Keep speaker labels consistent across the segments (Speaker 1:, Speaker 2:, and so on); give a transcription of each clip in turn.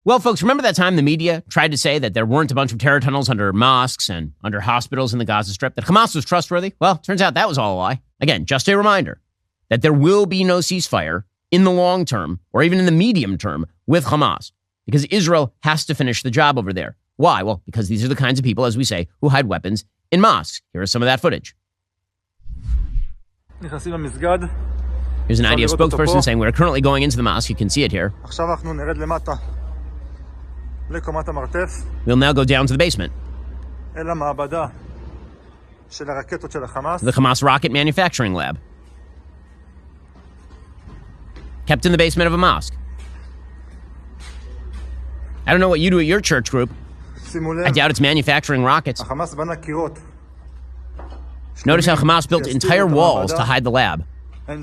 Speaker 1: Well, folks, remember that time the media tried to say that there weren't a bunch of terror tunnels under mosques and under hospitals in the Gaza Strip, that Hamas was trustworthy? Well, turns out that was all a lie. Again, just a reminder that there will be no ceasefire in the long term or even in the medium term with Hamas because Israel has to finish the job over there. Why? Well, because these are the kinds of people, as we say, who hide weapons in mosques. Here is some of that footage. Here's an IDF spokesperson saying we're currently going into the mosque. You can see it here. We'll now go down to the basement. The Hamas rocket manufacturing lab. Kept in the basement of a mosque. I don't know what you do at your church group. I doubt it's manufacturing rockets. Notice how Hamas built entire walls to hide the lab. We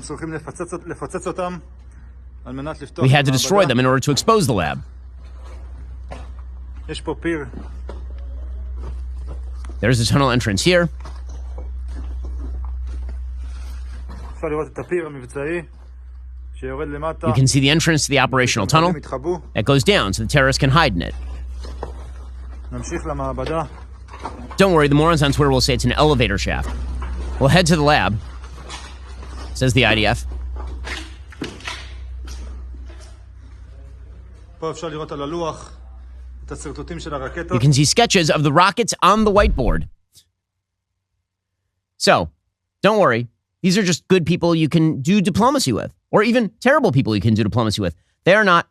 Speaker 1: had to destroy them in order to expose the lab. There's the tunnel entrance here. You can see the entrance to the operational tunnel that goes down so the terrorists can hide in it. Don't worry, the morons on Twitter will say it's an elevator shaft. We'll head to the lab, says the IDF. You can see sketches of the rockets on the whiteboard. So, don't worry. These are just good people you can do diplomacy with, or even terrible people you can do diplomacy with. They are not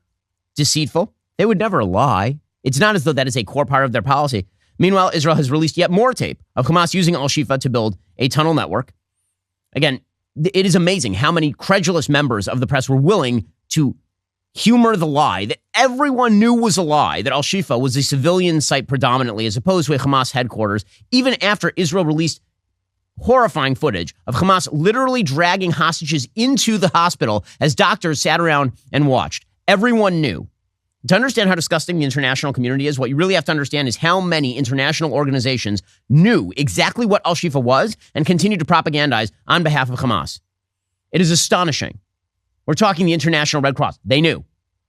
Speaker 1: deceitful. They would never lie. It's not as though that is a core part of their policy. Meanwhile, Israel has released yet more tape of Hamas using Al-Shifa to build a tunnel network. Again, it is amazing how many credulous members of the press were willing to humor the lie that everyone knew was a lie, that Al-Shifa was a civilian site predominantly as opposed to a Hamas headquarters, even after Israel released horrifying footage of Hamas literally dragging hostages into the hospital as doctors sat around and watched. Everyone knew. To understand how disgusting the international community is, what you really have to understand is how many international organizations knew exactly what Al-Shifa was and continued to propagandize on behalf of Hamas. It is astonishing. We're talking the International Red Cross. They knew.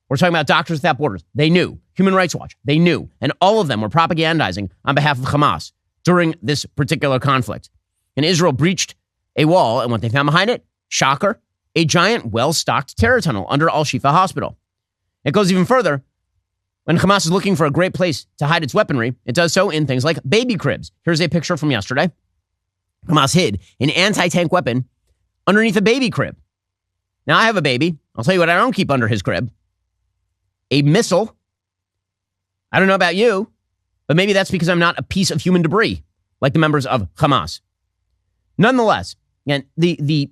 Speaker 1: We're talking about Doctors Without Borders. They knew. Human Rights Watch. They knew. And all of them were propagandizing on behalf of Hamas during this particular conflict. And Israel breached a wall, and what they found behind it, shocker, a giant, well-stocked terror tunnel under Al-Shifa Hospital. It goes even further. When Hamas is looking for a great place to hide its weaponry, it does so in things like baby cribs. Here's a picture from yesterday. Hamas hid an anti-tank weapon underneath a baby crib. Now, I have a baby. I'll tell you what I don't keep under his crib. A missile. I don't know about you, but maybe that's because I'm not a piece of human debris like the members of Hamas. Nonetheless, again, the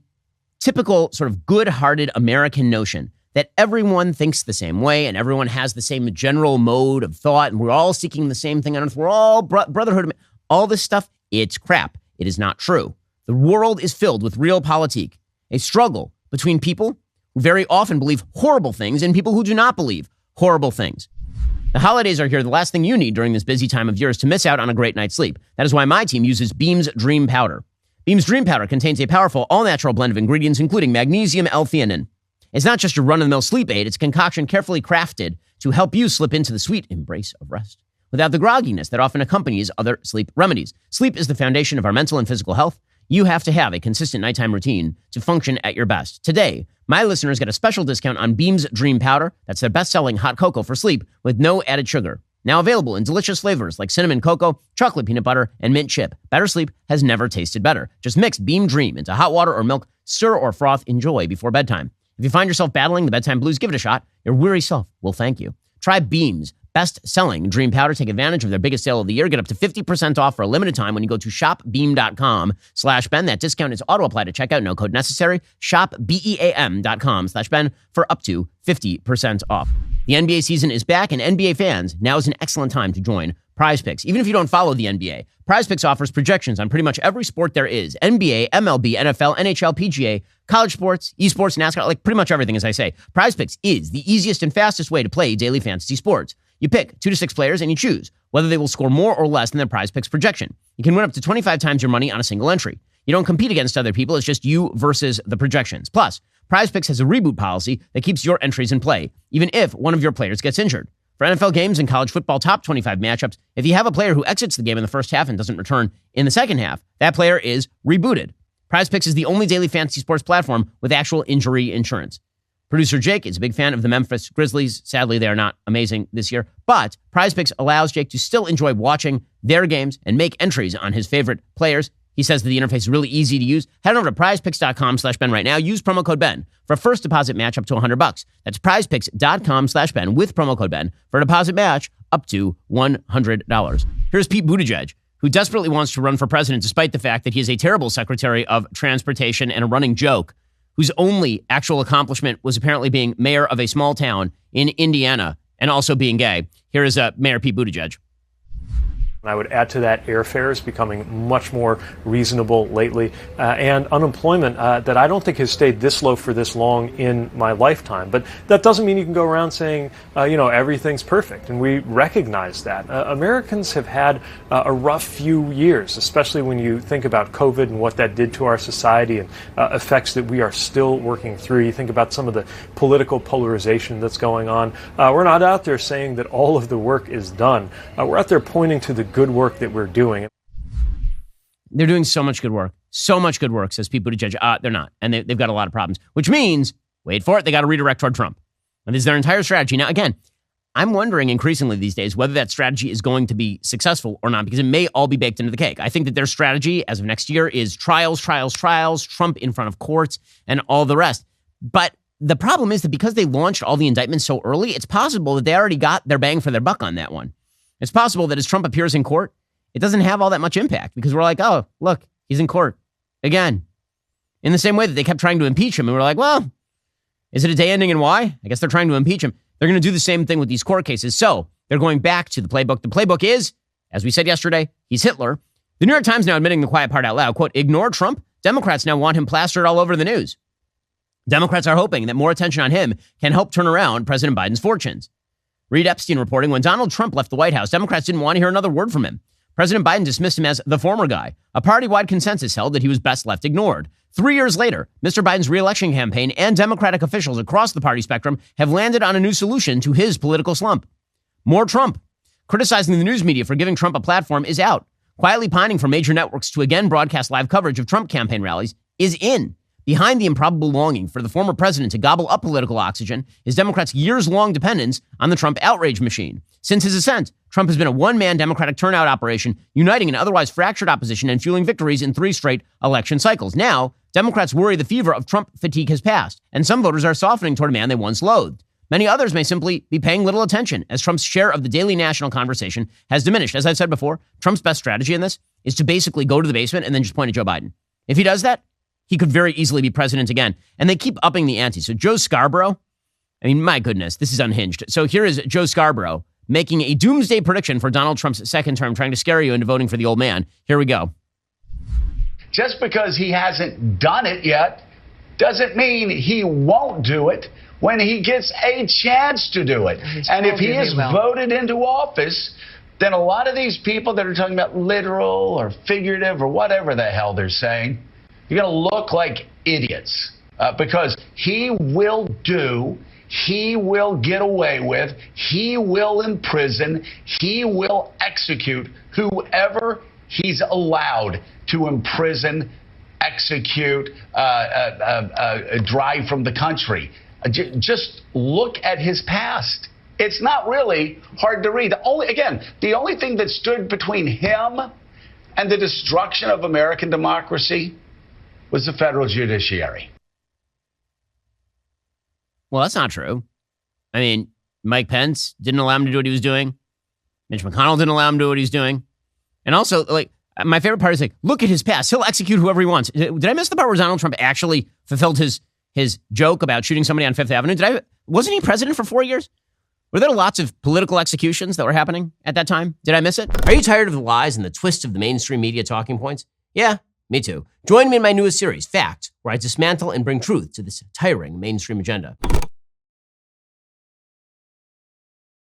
Speaker 1: typical sort of good-hearted American notion that everyone thinks the same way and everyone has the same general mode of thought and we're all seeking the same thing on earth, we're all brotherhood, all this stuff, it's crap. It is not true. The world is filled with realpolitik, a struggle between people who very often believe horrible things and people who do not believe horrible things. The holidays are here. The last thing you need during this busy time of year is to miss out on a great night's sleep. That is why my team uses Beam's Dream Powder. Beam's Dream Powder contains a powerful, all-natural blend of ingredients, including magnesium L-theanine. It's not just your run-of-the-mill sleep aid. It's a concoction carefully crafted to help you slip into the sweet embrace of rest without the grogginess that often accompanies other sleep remedies. Sleep is the foundation of our mental and physical health. You have to have a consistent nighttime routine to function at your best. Today, my listeners get a special discount on Beam's Dream Powder. That's their best-selling hot cocoa for sleep with no added sugar. Now available in delicious flavors like cinnamon cocoa, chocolate peanut butter, and mint chip. Better sleep has never tasted better. Just mix Beam Dream into hot water or milk, stir or froth, enjoy before bedtime. If you find yourself battling the bedtime blues, give it a shot. Your weary self will thank you. Try Beam's best-selling Dream Powder. Take advantage of their biggest sale of the year. Get up to 50% off for a limited time when you go to shopbeam.com/Ben. That discount is auto-applied at checkout. No code necessary. Shopbeam.com/Ben for up to 50% off. The NBA season is back, and NBA fans, now is an excellent time to join Prize Picks. Even if you don't follow the NBA, Prize Picks offers projections on pretty much every sport there is. NBA, MLB, NFL, NHL, PGA, college sports, esports, NASCAR, like pretty much everything, as I say. Prize Picks is the easiest and fastest way to play daily fantasy sports. You pick 2 to 6 players and you choose whether they will score more or less than their Prize Picks projection. You can win up to 25 times your money on a single entry. You don't compete against other people. It's just you versus the projections. Plus, Prize Picks has a reboot policy that keeps your entries in play, even if one of your players gets injured. For NFL games and college football top 25 matchups, if you have a player who exits the game in the first half and doesn't return in the second half, that player is rebooted. PrizePicks is the only daily fantasy sports platform with actual injury insurance. Producer Jake is a big fan of the Memphis Grizzlies. Sadly, they are not amazing this year, but PrizePicks allows Jake to still enjoy watching their games and make entries on his favorite players. He says that the interface is really easy to use. Head over to prizepicks.com/Ben right now. Use promo code Ben for a first deposit match up to $100. That's prizepicks.com/Ben with promo code Ben for a deposit match up to $100. Here's Pete Buttigieg, who desperately wants to run for president despite the fact that he is a terrible Secretary of Transportation and a running joke, whose only actual accomplishment was apparently being mayor of a small town in Indiana and also being gay. Here is Mayor Pete Buttigieg.
Speaker 2: I would add to that, airfare is becoming much more reasonable lately, and unemployment that I don't think has stayed this low for this long in my lifetime. But that doesn't mean you can go around saying, everything's perfect, and we recognize that. Americans have had a rough few years, especially when you think about COVID and what that did to our society and effects that we are still working through. You think about some of the political polarization that's going on. We're not out there saying that all of the work is done. We're out there pointing to the good work that we're doing.
Speaker 1: They're doing so much good work. So much good work, says Pete Buttigieg. They're not. And they've got a lot of problems, which means, wait for it, they got to redirect toward Trump. And this is their entire strategy. Now, again, I'm wondering increasingly these days whether that strategy is going to be successful or not, because it may all be baked into the cake. I think that their strategy as of next year is trials, Trump in front of courts, and all the rest. But the problem is that because they launched all the indictments so early, it's possible that they already got their bang for their buck on that one. It's possible that as Trump appears in court, it doesn't have all that much impact because we're like, oh, look, he's in court again. In the same way that they kept trying to impeach him. And we're like, well, is it a day ending in Y? I guess they're trying to impeach him. They're going to do the same thing with these court cases. So they're going back to the playbook. The playbook is, as we said yesterday, he's Hitler. The New York Times now admitting the quiet part out loud, quote, ignore Trump. Democrats now want him plastered all over the news. Democrats are hoping that more attention on him can help turn around President Biden's fortunes. Reed Epstein reporting, when Donald Trump left the White House, Democrats didn't want to hear another word from him. President Biden dismissed him as the former guy. A party-wide consensus held that he was best left ignored. 3 years later, Mr. Biden's re-election campaign and Democratic officials across the party spectrum have landed on a new solution to his political slump. More Trump. Criticizing the news media for giving Trump a platform is out. Quietly pining for major networks to again broadcast live coverage of Trump campaign rallies is in. Behind the improbable longing for the former president to gobble up political oxygen is Democrats' years-long dependence on the Trump outrage machine. Since his ascent, Trump has been a one-man Democratic turnout operation, uniting an otherwise fractured opposition and fueling victories in 3 straight election cycles. Now, Democrats worry the fever of Trump fatigue has passed, and some voters are softening toward a man they once loathed. Many others may simply be paying little attention as Trump's share of the daily national conversation has diminished. As I've said before, Trump's best strategy in this is to basically go to the basement and then just point at Joe Biden. If he does that, he could very easily be president again. And they keep upping the ante. So Joe Scarborough, I mean, my goodness, this is unhinged. So here is Joe Scarborough making a doomsday prediction for Donald Trump's second term, trying to scare you into voting for the old man. Here we go.
Speaker 3: Just because he hasn't done it yet doesn't mean he won't do it when he gets a chance to do it. And if he is voted into office, then a lot of these people that are talking about literal or figurative or whatever the hell they're saying, you're going to look like idiots because he will get away with, he will imprison, he will execute whoever he's allowed to imprison, execute, drive from the country. Just look at his past. It's not really hard to read. The only thing that stood between him and the destruction of American democracy was the federal judiciary.
Speaker 1: Well, that's not true. I mean, Mike Pence didn't allow him to do what he was doing. Mitch McConnell didn't allow him to do what he's doing. And also, like, my favorite part is, like, look at his past. He'll execute whoever he wants. Did I miss the part where Donald Trump actually fulfilled his joke about shooting somebody on Fifth Avenue? Wasn't he president for 4 years? Were there lots of political executions that were happening at that time? Did I miss it? Are you tired of the lies and the twists of the mainstream media talking points? Yeah, me too. Join me in my newest series, Fact, where I dismantle and bring truth to this tiring mainstream agenda.